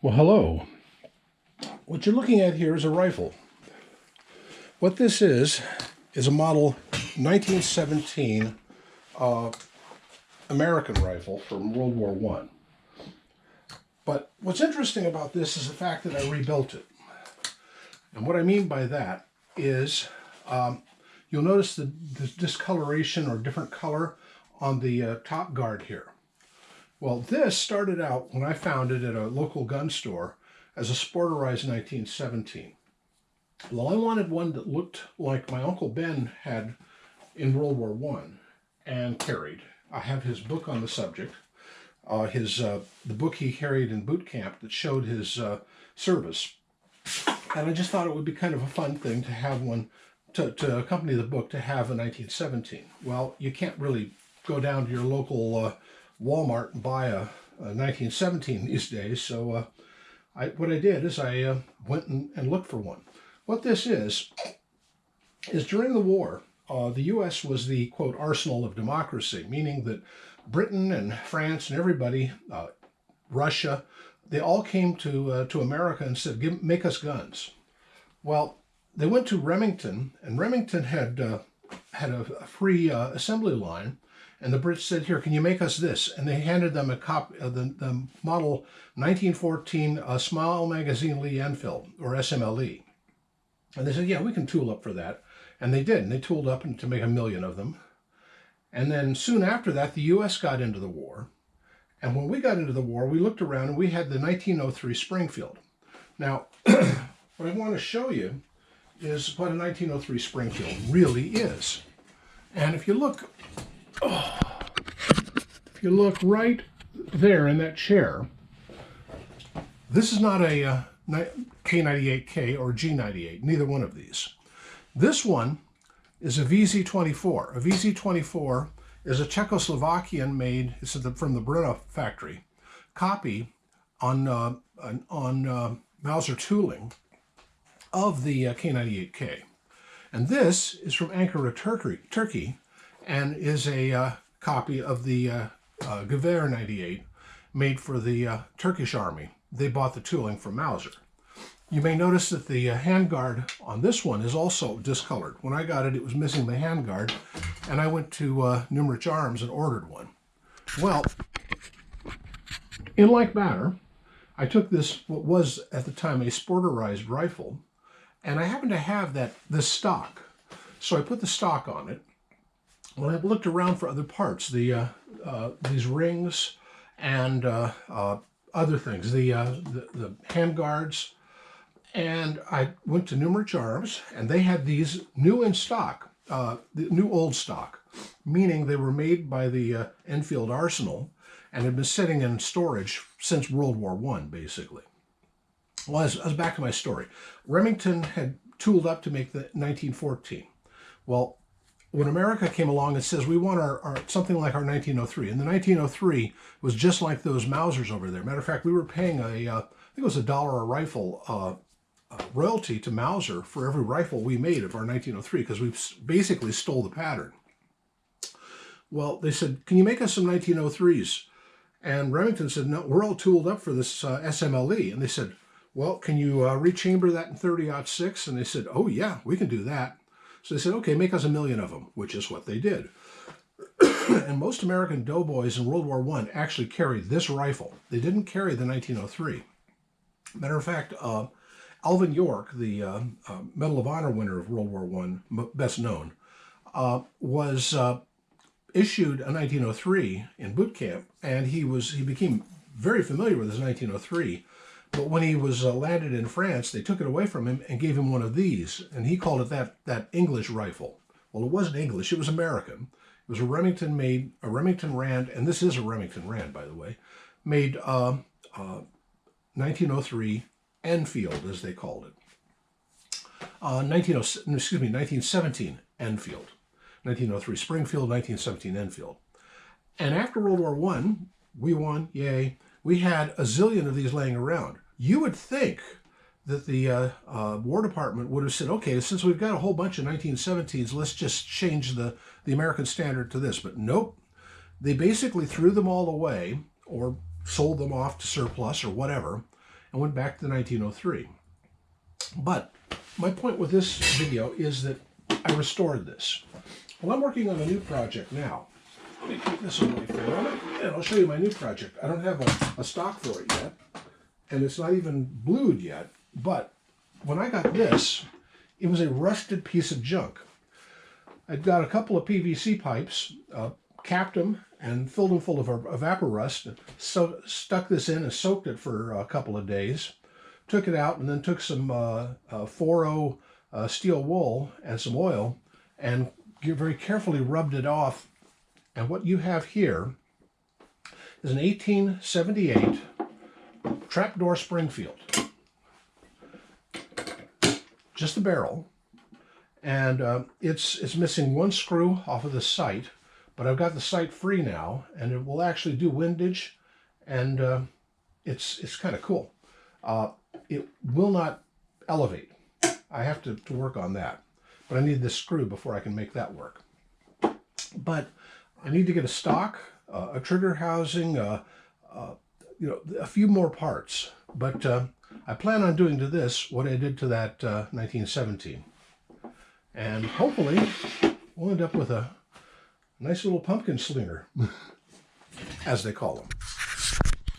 Well, hello. What you're looking at here is a rifle. What this is a model 1917 American rifle from World War One. But what's interesting about this is the fact that I rebuilt it. And what I mean by that is you'll notice the discoloration or different color on the top guard here. Well, this started out when I found it at a local gun store as a Sporterized 1917. Well, I wanted one that looked like my Uncle Ben had in World War One and carried. I have his book on the subject, the book he carried in boot camp that showed his service. And I just thought it would be kind of a fun thing to have one, to accompany the book, to have a 1917. Well, you can't really go down to your local Walmart and buy a 1917 these days, so what I did is I went and looked for one. What this is during the war, the U.S. was the, quote, arsenal of democracy, meaning that Britain and France and everybody, Russia, they all came to America and said, make us guns. Well, they went to Remington, and Remington had a free assembly line, and the Brits said, here, can you make us this? And they handed them a copy of the model 1914 Small Magazine Lee Enfield, or SMLE. And they said, yeah, we can tool up for that. And they did, and they tooled up to make 1 million of them. And then soon after that, the U.S. got into the war. And when we got into the war, we looked around and we had the 1903 Springfield. Now, what I want to show you is what a 1903 Springfield really is. And if you look right there in that chair, this is not a K98K or G98, neither one of these. This one is a VZ24. A VZ24 is a Czechoslovakian made, it's from the Brno factory, copy on Mauser tooling of the K98K. And this is from Ankara, Turkey, and is a copy of the Gewehr 98 made for the Turkish army. They bought the tooling from Mauser. You may notice that the handguard on this one is also discolored. When I got it, it was missing the handguard, and I went to Numrich Arms and ordered one. Well, in like manner, I took this, what was at the time a Sporterized rifle, and I happened to have this stock. So I put the stock on it. When I looked around for other parts, these rings and other things, the handguards, and I went to Numrich Arms, and they had these new in stock, the new old stock, meaning they were made by the Enfield Arsenal and had been sitting in storage since World War I, basically. Well, I was back to my story. Remington had tooled up to make the 1914. Well, when America came along and says, we want our something like our 1903, and the 1903 was just like those Mausers over there. Matter of fact, we were paying I think it was $1 a rifle royalty to Mauser for every rifle we made of our 1903, because we basically stole the pattern. Well, they said, can you make us some 1903s? And Remington said, no, we're all tooled up for this SMLE. And they said, well, can you rechamber that in 30-06? And they said, oh yeah, we can do that. So they said, okay, make us 1 million of them, which is what they did. And most American doughboys in World War I actually carried this rifle. They didn't carry the 1903. Matter of fact, Alvin York, the Medal of Honor winner of World War I, best known, was issued a 1903 in boot camp, and he became very familiar with his 1903. But when he was landed in France, they took it away from him and gave him one of these, and he called it that English rifle. Well, it wasn't English; it was American. It was a Remington Rand, and this is a Remington Rand, by the way, made 1903 Enfield, as they called it. 1917 Enfield. 1903 Springfield, 1917 Enfield. And after World War I, we won, yay. We had a zillion of these laying around. You would think that the War Department would have said, okay, since we've got a whole bunch of 1917s, let's just change the American standard to this. But nope. They basically threw them all away or sold them off to surplus or whatever, and went back to 1903. But my point with this video is that I restored this. Well, I'm working on a new project now. Let me keep this away from you, and I'll show you my new project. I don't have a stock for it yet, and it's not even blued yet, but when I got this, it was a rusted piece of junk. I'd got a couple of PVC pipes, capped them, and filled them full of evaporust, so stuck this in and soaked it for a couple of days, took it out, and then took some 4-0 steel wool and some oil, and very carefully rubbed it off. And what you have here is an 1878 trapdoor Springfield. Just the barrel. And it's missing one screw off of the sight, but I've got the sight free now, and it will actually do windage, and it's kind of cool. It will not elevate. I have to work on that, but I need this screw before I can make that work. But I need to get a stock, a trigger housing, a few more parts. But I plan on doing to this what I did to that 1917. And hopefully we'll end up with a nice little pumpkin slinger, as they call them.